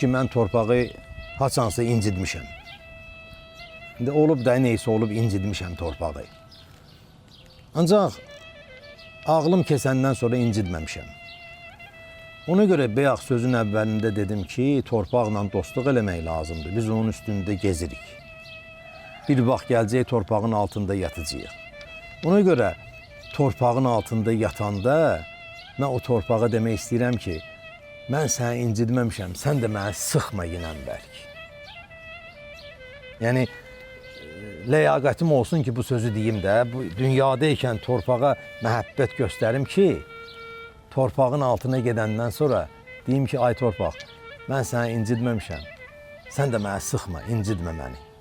ki, mən torpağı haçansa incidmişəm. İndi olub da neysə olub incidmişəm torpağı. Ancaq ağlım kesəndən sonra incidməmişəm. Ona görə bayaq sözün əvvəlində dedim ki, torpaqla dostluq eləmək lazımdır. Biz onun üstündə gezirik. Bir vaxt gələcək torpağın altında yatacağıq. Ona görə torpağın altında yatanda mən o torpağa demək istəyirəm ki, mən səni incidməmişəm, sən də məni sıxma yenə bərk. Yəni, ləyaqətim olsun ki, bu sözü deyim də, bu dünyadaykən torpağa məhəbbət göstərim ki, torpağın altına gedəndən sonra deyim ki, ay torpaq, mən səni incidməmişəm, sən də məni sıxma, incidmə məni.